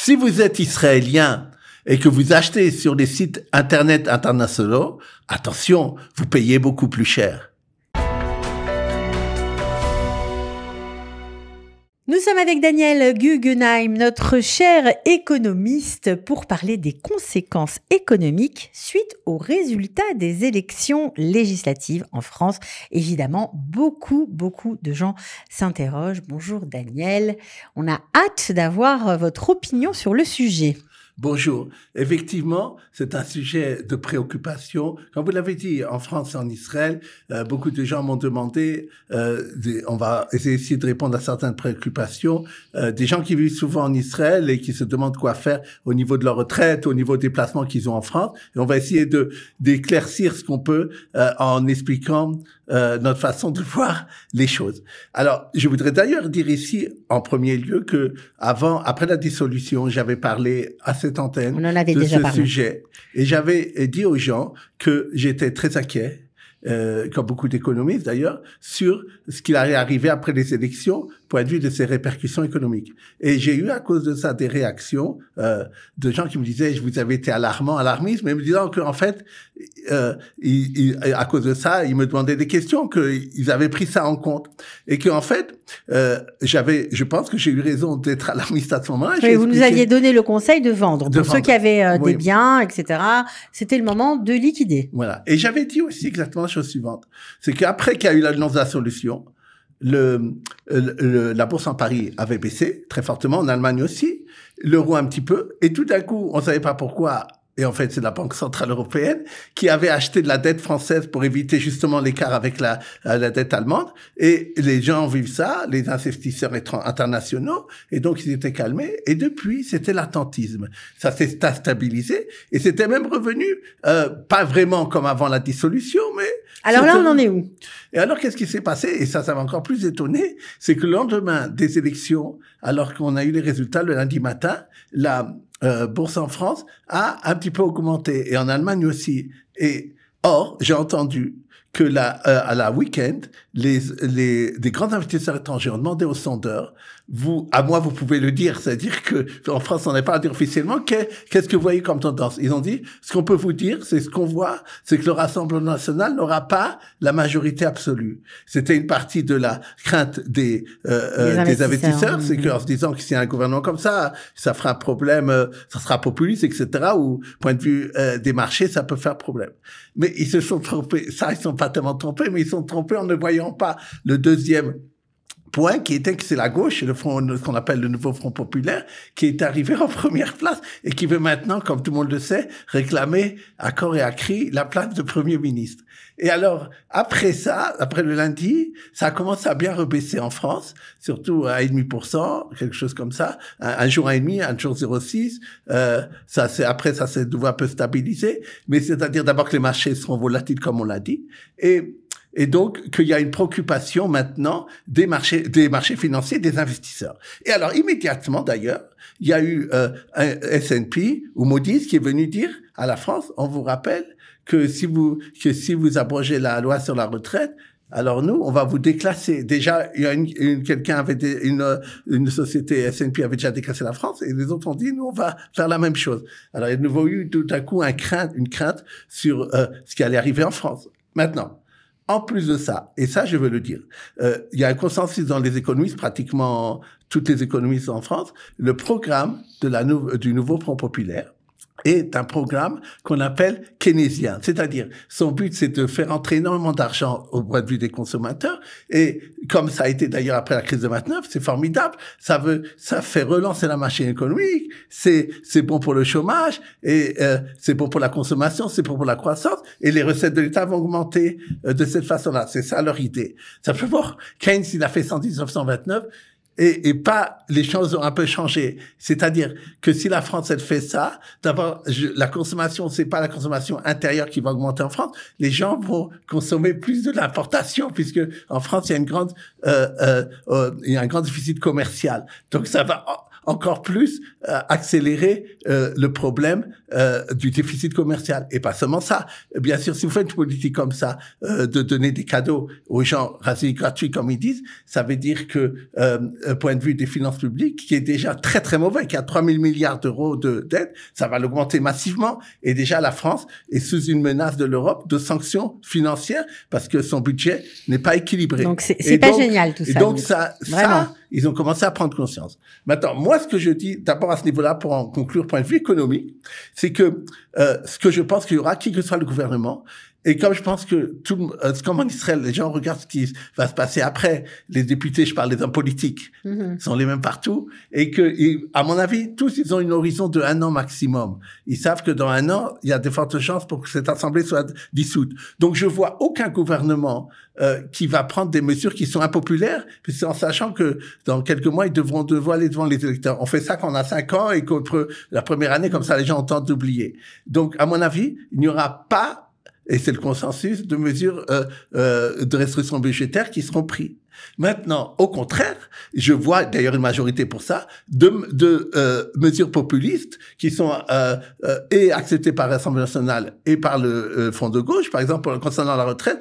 Si vous êtes israélien et que vous achetez sur des sites Internet internationaux, attention, vous payez beaucoup plus cher. Nous sommes avec Daniel Guggenheim, notre cher économiste, pour parler des conséquences économiques suite aux résultats des élections législatives en France. Évidemment, beaucoup de gens s'interrogent. Bonjour Daniel, on a hâte d'avoir votre opinion sur le sujet. Bonjour. Effectivement, c'est un sujet de préoccupation. Comme vous l'avez dit, en France et en Israël, beaucoup de gens m'ont demandé, on va essayer de répondre à certaines préoccupations, des gens qui vivent souvent en Israël et qui se demandent quoi faire au niveau de leur retraite, au niveau des placements qu'ils ont en France. Et on va essayer d'éclaircir ce qu'on peut en expliquant notre façon de voir les choses. Alors, je voudrais d'ailleurs dire ici, en premier lieu, que après la dissolution, j'avais parlé à cette antenne de ce sujet. Et j'avais dit aux gens que j'étais très inquiet, comme beaucoup d'économistes d'ailleurs, sur ce qui allait arriver après les élections, point de vue de ses répercussions économiques. Et j'ai eu à cause de ça des réactions de gens qui me disaient, je vous avais été alarmiste, mais me disant qu'en fait, à cause de ça, ils me demandaient des questions, qu'ils avaient pris ça en compte. Et qu'en fait, je pense que j'ai eu raison d'être alarmiste à ce moment-là. Oui, vous nous aviez donné le conseil de vendre. Pour ceux qui avaient des biens, etc., c'était le moment de liquider. Voilà. Et j'avais dit aussi exactement la chose suivante. C'est qu'après qu'il y a eu l'annonce de la solution, la bourse en Paris avait baissé très fortement, en Allemagne aussi, l'euro un petit peu, et tout d'un coup, on savait pas pourquoi, et en fait, c'est la Banque Centrale Européenne qui avait acheté de la dette française pour éviter justement l'écart avec la dette allemande. Et les gens vivent ça, les investisseurs internationaux, et donc ils étaient calmés. Et depuis, c'était l'attentisme. Ça s'est stabilisé, et c'était même revenu, pas vraiment comme avant la dissolution, mais... Alors là, on en est où? Et alors, qu'est-ce qui s'est passé? Et ça m'a encore plus étonné, c'est que le lendemain des élections, alors qu'on a eu les résultats le lundi matin, la bourse en France a un petit peu augmenté, et en Allemagne aussi. Or, j'ai entendu que à la week-end, des grands investisseurs étrangers ont demandé aux sondeurs, à moi vous pouvez le dire, c'est-à-dire que en France on n'est pas à dire officiellement, qu'est-ce que vous voyez comme tendance? Ils ont dit, ce qu'on peut vous dire, c'est ce qu'on voit, c'est que le Rassemblement national n'aura pas la majorité absolue. C'était une partie de la crainte des investisseurs, c'est qu'en se disant que s'il y a un gouvernement comme ça fera un problème, ça sera populiste, etc., ou point de vue des marchés, ça peut faire problème. Mais ils se sont trompés, ils sont pas tellement trompés, mais ils sont trompés en ne voyant pas le deuxième point qui était que c'est la gauche, ce qu'on appelle le nouveau Front populaire, qui est arrivé en première place et qui veut maintenant, comme tout le monde le sait, réclamer à corps et à cri la place de Premier ministre. Et alors, après ça, après le lundi, ça a commencé à bien rebaisser en France, surtout à 1,5%, quelque chose comme ça, un jour 1,5, un jour 0,6. Après, ça s'est de nouveau un peu stabilisé, mais c'est-à-dire d'abord que les marchés seront volatiles, comme on l'a dit, et donc qu'il y a une préoccupation maintenant des marchés financiers, des investisseurs. Et alors immédiatement d'ailleurs, il y a eu un S&P ou Moody's qui est venu dire à la France, on vous rappelle que si vous abrogez la loi sur la retraite, alors nous, on va vous déclasser. Déjà, il y a une société S&P avait déjà déclassé la France et les autres ont dit, nous, on va faire la même chose. Alors il y a de nouveau eu tout à coup une crainte sur ce qui allait arriver en France. Maintenant, en plus de ça, et ça je veux le dire, il y a un consensus dans les économistes, pratiquement toutes les économistes en France, le programme du nouveau Front populaire est un programme qu'on appelle keynésien. C'est-à-dire, son but, c'est de faire entrer énormément d'argent au point de vue des consommateurs. Et comme ça a été d'ailleurs après la crise de 29, c'est formidable. Ça fait relancer la machine économique. C'est bon pour le chômage et c'est bon pour la consommation, c'est bon pour la croissance. Et les recettes de l'État vont augmenter de cette façon-là. C'est ça leur idée. Simplement, Keynes, il a fait ça en 1929. Et pas, les choses ont un peu changé. C'est-à-dire que si la France, elle fait ça, d'abord, la consommation, c'est pas la consommation intérieure qui va augmenter en France. Les gens vont consommer plus de l'importation, puisque en France, il y a un grand déficit commercial. Donc ça va encore plus accélérer le problème du déficit commercial. Et pas seulement ça. Bien sûr, si vous faites une politique comme ça, de donner des cadeaux aux gens gratuits, comme ils disent, ça veut dire que, point de vue des finances publiques, qui est déjà très très mauvais, qui a 3 000 milliards d'euros de dette, ça va l'augmenter massivement. Et déjà, la France est sous une menace de l'Europe de sanctions financières parce que son budget n'est pas équilibré. Donc c'est pas génial tout ça. Et donc ça, ils ont commencé à prendre conscience. Maintenant, moi, ce que je dis d'abord à ce niveau-là, pour en conclure, point de vue économique, c'est que ce que je pense qu'il y aura, qui que soit le gouvernement, et comme je pense que comme en Israël, les gens regardent ce qui va se passer après, les députés, je parle des hommes politiques, sont les mêmes partout, et que, à mon avis, tous, ils ont une horizon de 1 an maximum. Ils savent que dans 1 an, il y a de fortes chances pour que cette assemblée soit dissoute. Donc, je vois aucun gouvernement qui va prendre des mesures qui sont impopulaires, en sachant que dans quelques mois, ils devront aller devant les électeurs. On fait ça quand on a 5 ans et contre la première année, comme ça, les gens ont tendance d'oublier. Donc, à mon avis, il n'y aura pas, et c'est le consensus, de mesures de restriction budgétaire qui seront prises. Maintenant, au contraire, je vois d'ailleurs une majorité pour ça, de mesures populistes qui sont et acceptées par l'Assemblée nationale et par le Front de gauche, par exemple concernant la retraite,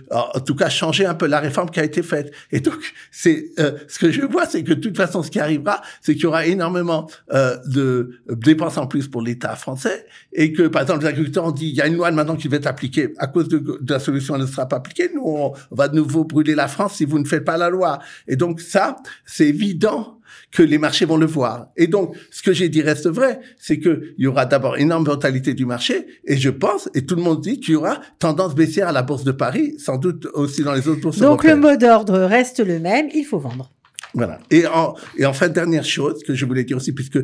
en tout cas changer un peu la réforme qui a été faite. Et donc, c'est ce que je vois, c'est que de toute façon, ce qui arrivera, c'est qu'il y aura énormément de dépenses en plus pour l'État français et que, par exemple, les agriculteurs ont dit, il y a une loi maintenant qui va être appliquée à cause de la solution, elle ne sera pas appliquée. Nous, on va de nouveau brûler la France si vous ne faites pas la loi. Et donc ça, c'est évident que les marchés vont le voir. Et donc, ce que j'ai dit reste vrai, c'est qu'il y aura d'abord une énorme volatilité du marché, et je pense, et tout le monde dit qu'il y aura tendance baissière à la Bourse de Paris, sans doute aussi dans les autres bourses européennes. Donc le mot d'ordre reste le même, il faut vendre. Voilà. Et enfin, dernière chose que je voulais dire aussi, puisque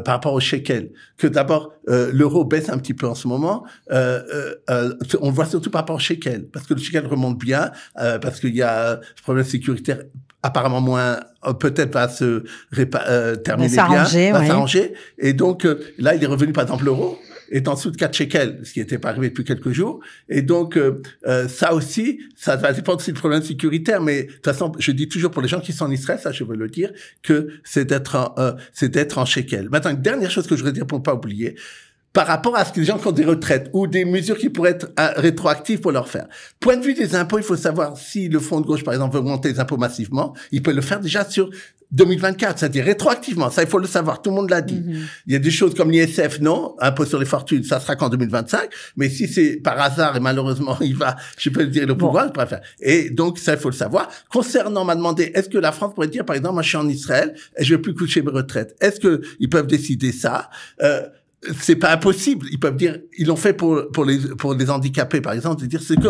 par rapport au shekel, que d'abord l'euro baisse un petit peu en ce moment, on le voit surtout par rapport au shekel, parce que le shekel remonte bien, parce qu'il y a ce problème sécuritaire apparemment moins, peut-être va se terminer bien, va s'arranger. Et donc là, il est revenu par exemple l'euro est en dessous de 4 shekels, ce qui n'était pas arrivé depuis quelques jours. Et donc, ça aussi, ça va dépendre aussi du problème sécuritaire. Mais de toute façon, je dis toujours pour les gens qui sont en Israël, ça je veux le dire, que c'est d'être en shekel. Maintenant, une dernière chose que je voudrais dire pour ne pas oublier, par rapport à ce que les gens qui ont des retraites ou des mesures qui pourraient être rétroactives pour leur faire. Point de vue des impôts, il faut savoir si le Front de gauche, par exemple, veut augmenter les impôts massivement, il peut le faire déjà sur 2024, c'est-à-dire rétroactivement. Ça, il faut le savoir. Tout le monde l'a dit. Il y a des choses comme l'ISF, non, impôt sur les fortunes, ça sera qu'en 2025. Mais si c'est par hasard et malheureusement, je peux le dire, le pouvoir, il préfère. Et donc, ça, il faut le savoir. Concernant, on m'a demandé, est-ce que la France pourrait dire, par exemple, moi, je suis en Israël et je vais plus toucher mes retraites. Est-ce que ils peuvent décider ça? C'est pas impossible. Ils peuvent dire, ils l'ont fait pour les handicapés, par exemple, de dire, c'est que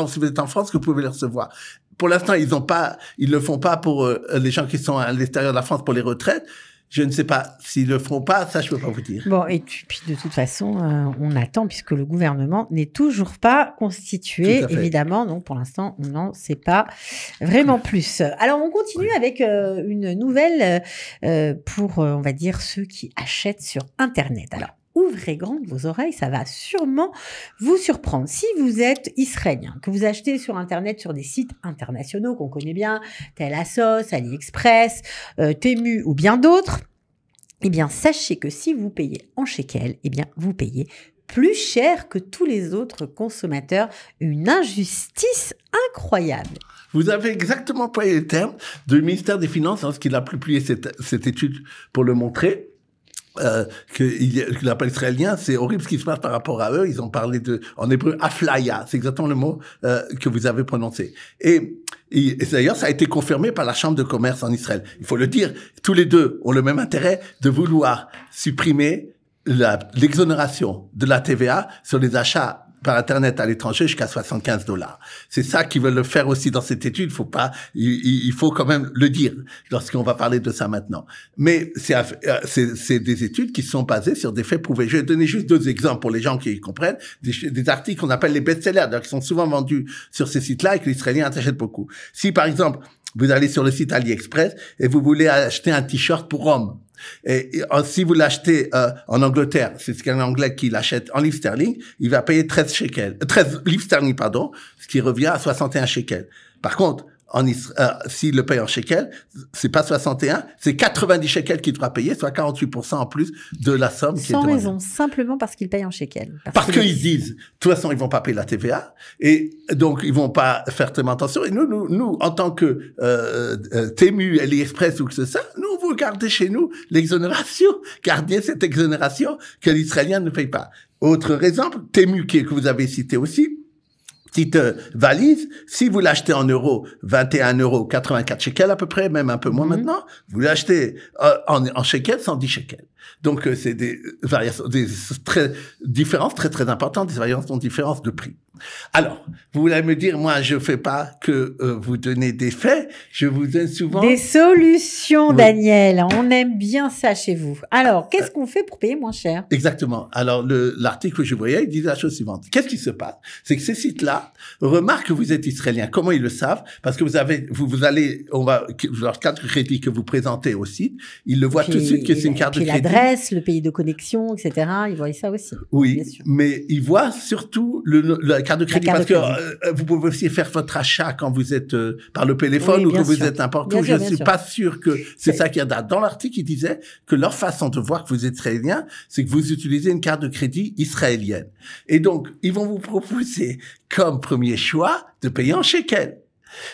si vous êtes en France que vous pouvez les recevoir. Pour l'instant, ils le font pas pour les gens qui sont à l'extérieur de la France pour les retraites. Je ne sais pas s'ils le feront pas, ça je peux pas vous dire. Bon, et puis de toute façon, on attend puisque le gouvernement n'est toujours pas constitué, évidemment. Donc pour l'instant, on n'en sait pas vraiment plus. Alors on continue avec une nouvelle pour, on va dire, ceux qui achètent sur Internet. Alors, ouvrez grandes vos oreilles, ça va sûrement vous surprendre. Si vous êtes israélien, que vous achetez sur Internet sur des sites internationaux qu'on connaît bien, tels Asos, AliExpress, Temu ou bien d'autres, eh bien, sachez que si vous payez en shekel, eh bien, vous payez plus cher que tous les autres consommateurs. Une injustice incroyable. Vous avez exactement employé le terme du ministère des Finances lorsqu'il a publié cette étude pour le montrer. Qu'il appelle israélien, c'est horrible ce qui se passe par rapport à eux. Ils ont parlé en hébreu, aflaya. C'est exactement le mot que vous avez prononcé. Et d'ailleurs, ça a été confirmé par la Chambre de commerce en Israël. Il faut le dire, tous les deux ont le même intérêt de vouloir supprimer l'exonération de la TVA sur les achats par Internet à l'étranger jusqu'à $75. C'est ça qu'ils veulent le faire aussi dans cette étude. Il faut quand même le dire lorsqu'on va parler de ça maintenant. Mais c'est des études qui sont basées sur des faits prouvés. Je vais donner juste 2 exemples pour les gens qui comprennent. Des articles qu'on appelle les best-sellers, qui sont souvent vendus sur ces sites-là et que les Israéliens achètent beaucoup. Si, par exemple, vous allez sur le site AliExpress et vous voulez acheter un t-shirt pour homme, et si vous l'achetez en Angleterre, c'est ce qu'un Anglais qui l'achète en livres sterling, il va payer 13 livres sterling, ce qui revient à 61 shekels. Par contre, s'il le paye en shekels, c'est pas 61, c'est 90 shekels qu'il devra payer, soit 48% en plus de la somme qui est Sans demandée. raison, simplement parce qu'il paye en shekels. Parce qu'ils disent, de toute façon, ils vont pas payer la TVA, et donc ils vont pas faire tellement attention. Et nous, en tant que Temu, AliExpress ou que ce soit, nous, vous gardez chez nous l'exonération, gardez cette exonération que l'Israélien ne paye pas. Autre exemple, Temu que vous avez cité aussi, petite valise, si vous l'achetez en euros, 21 euros, 84 shekels à peu près, même un peu moins maintenant, vous l'achetez en shekels, 110 shekels. Donc c'est des variations, des différences très importantes, des variations différences de prix. Alors, vous voulez me dire, moi, je fais pas que vous donner des faits, je vous donne souvent des solutions, Oui. Daniel. On aime bien ça chez vous. Alors, qu'est-ce qu'on fait pour payer moins cher? Exactement. Alors, l'article que je voyais, il disait la chose suivante. Qu'est-ce qui se passe? C'est que ces sites-là remarquent que vous êtes israélien. Comment ils le savent? Parce que vous allez, leur carte de crédit que vous présentez au site, ils le voient tout de suite que c'est une carte de crédit. L'adresse, le pays de connexion, etc. Ils voient ça aussi. Oui, bien sûr. mais ils voient surtout la carte de crédit carte parce de que vous pouvez aussi faire votre achat quand vous êtes par le téléphone Oui, ou bien que vous sûr. êtes n'importe Bien où. sûr, Je bien suis sûr. pas sûr que c'est ça qui est là. Dans l'article, il disait que leur façon de voir que vous êtes israélien, c'est que vous utilisez une carte de crédit israélienne. Et donc, ils vont vous proposer comme premier choix de payer en shekels.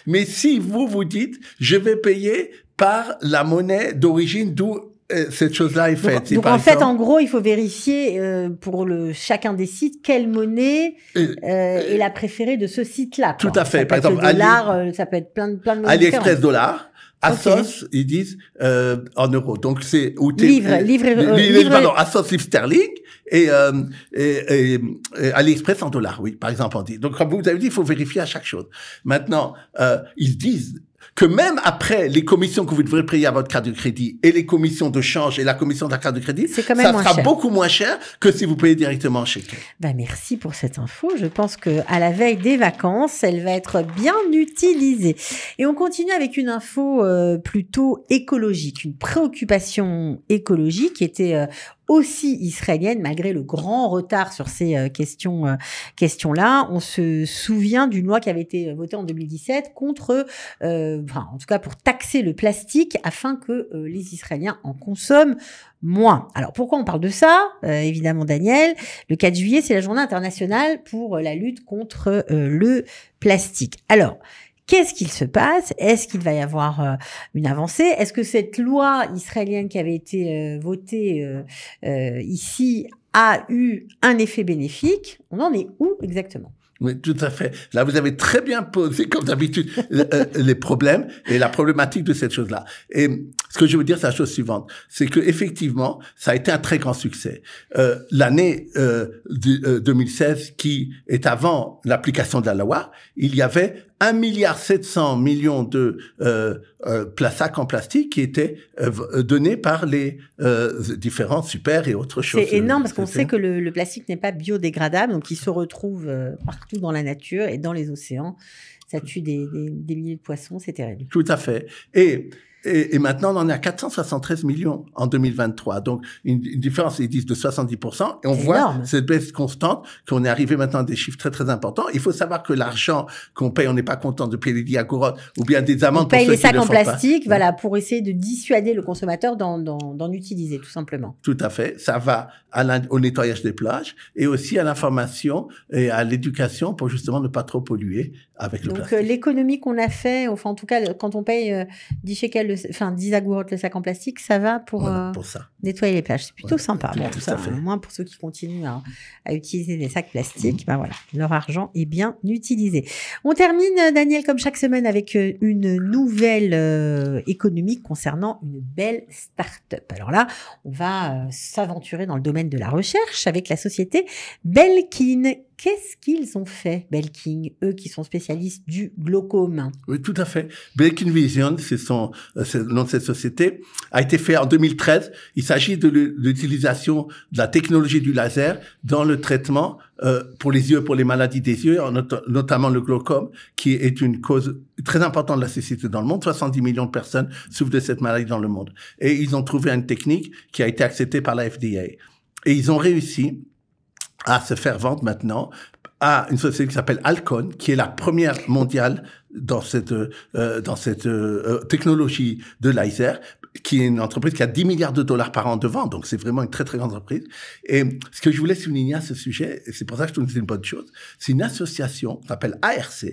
Mais si vous dites, je vais payer par la monnaie d'origine d'où cette chose-là est faite. Donc en fait, en gros, il faut vérifier pour chacun des sites quelle monnaie est la préférée de ce site-là. Tout à fait. Ça peut Par être exemple, le dollar, ça peut être plein de monnaies AliExpress différentes. dollar. Assos, ils disent en euros. Donc c'est pardon, Assos livre sterling et AliExpress en dollars. Oui, par exemple, on dit. Donc comme vous avez dit, il faut vérifier à chaque chose. Maintenant, ils disent que même après les commissions que vous devrez payer à votre carte de crédit et les commissions de change et la commission de la carte de crédit, c'est quand même ça moins sera cher. beaucoup moins cher que si vous payez directement en shekels. Merci pour cette info. Je pense que à la veille des vacances, elle va être bien utilisée. Et on continue avec une info plutôt écologique, une préoccupation écologique qui était aussi israélienne, malgré le grand retard sur ces questions-là. On se souvient d'une loi qui avait été votée en 2017 contre, en tout cas pour taxer le plastique afin que les Israéliens en consomment moins. Alors pourquoi on parle de ça? Évidemment, Daniel, le 4 juillet, c'est la journée internationale pour la lutte contre le plastique. Alors, qu'est-ce qu'il se passe? Est-ce qu'il va y avoir une avancée? Est-ce que cette loi israélienne qui avait été votée ici a eu un effet bénéfique? On en est où exactement? Oui, tout à fait. Là, vous avez très bien posé, comme d'habitude, les problèmes et la problématique de cette chose-là. Et ce que je veux dire, c'est la chose suivante. C'est que effectivement, ça a été un très grand succès. L'année 2016, qui est avant l'application de la loi, il y avait 1,7 milliard de sacs en plastique qui étaient donnés par les différents super et autres choses. C'est énorme parce qu'on sait que le plastique n'est pas biodégradable, donc il se retrouve partout dans la nature et dans les océans. Ça tue des milliers de poissons, c'est terrible. Tout à fait. Et maintenant, on en est à 473 millions en 2023. Donc, une différence, ils disent, de 70%. Et on voit énorme. cette baisse constante, qu'on est arrivé maintenant à des chiffres très, très importants. Il faut savoir que l'argent qu'on paye, on n'est pas content de payer les diagorotes ou bien des amendes. On paye pour les ceux qui sacs le en font pas. plastique, voilà, pour essayer de dissuader le consommateur d'en utiliser, tout simplement. Tout à fait. Ça va au nettoyage des plages et aussi à l'information et à l'éducation pour justement ne pas trop polluer avec le plastique. Donc, l'économie qu'on a fait, enfin, en tout cas, quand on paye 10 shekels, 10 agourotes le sac en plastique, ça va pour ça. nettoyer les plages. C'est plutôt sympa. Bon, tout ça, à fait. au moins pour ceux qui continuent à utiliser des sacs plastiques, voilà, leur argent est bien utilisé. On termine, Daniel, comme chaque semaine, avec une nouvelle économique concernant une belle start-up. Alors là, on va s'aventurer dans le domaine de la recherche avec la société Belkin. Qu'est-ce qu'ils ont fait, Belkin, eux qui sont spécialistes du glaucome? Oui, tout à fait. Belkin Vision, c'est le nom de cette société, a été fait en 2013. Il s'agit de l'utilisation de la technologie du laser dans le traitement pour les yeux, pour les maladies des yeux, notamment le glaucome, qui est une cause très importante de la cécité dans le monde. 70 millions de personnes souffrent de cette maladie dans le monde. Et ils ont trouvé une technique qui a été acceptée par la FDA. Et ils ont réussi à se faire vendre maintenant à une société qui s'appelle Alcon, qui est la première mondiale dans cette technologie de laser, qui est une entreprise qui a 10 milliards de dollars par an de vente, donc c'est vraiment une très très grande entreprise. Et ce que je voulais souligner à ce sujet, et c'est pour ça que je trouve que c'est une bonne chose, c'est une association qui s'appelle ARC,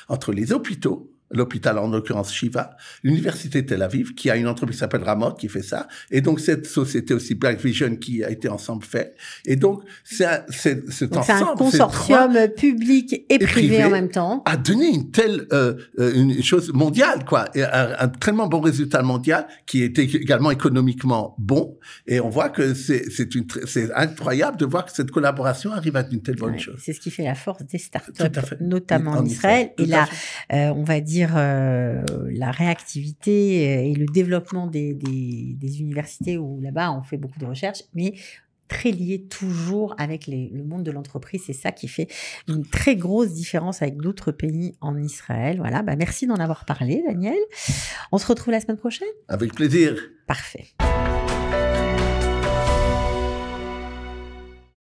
entre les hôpitaux, l'hôpital en l'occurrence Shiva, l'université de Tel Aviv, qui a une entreprise qui s'appelle Ramot, qui fait ça, et donc cette société aussi Black Vision qui a été ensemble fait. Et donc c'est un consortium public et privé en même temps, a donné une telle une chose mondiale, quoi, et un tellement bon résultat mondial qui était également économiquement bon. Et on voit que c'est incroyable de voir que cette collaboration arrive à une telle bonne chose. C'est ce qui fait la force des startups, notamment en Israël. Et là, on va dire la réactivité et le développement des universités où là-bas on fait beaucoup de recherches, mais très lié toujours avec le monde de l'entreprise. C'est ça qui fait une très grosse différence avec d'autres pays en Israël. Voilà, merci d'en avoir parlé, Daniel. On se retrouve la semaine prochaine. Avec plaisir. Parfait.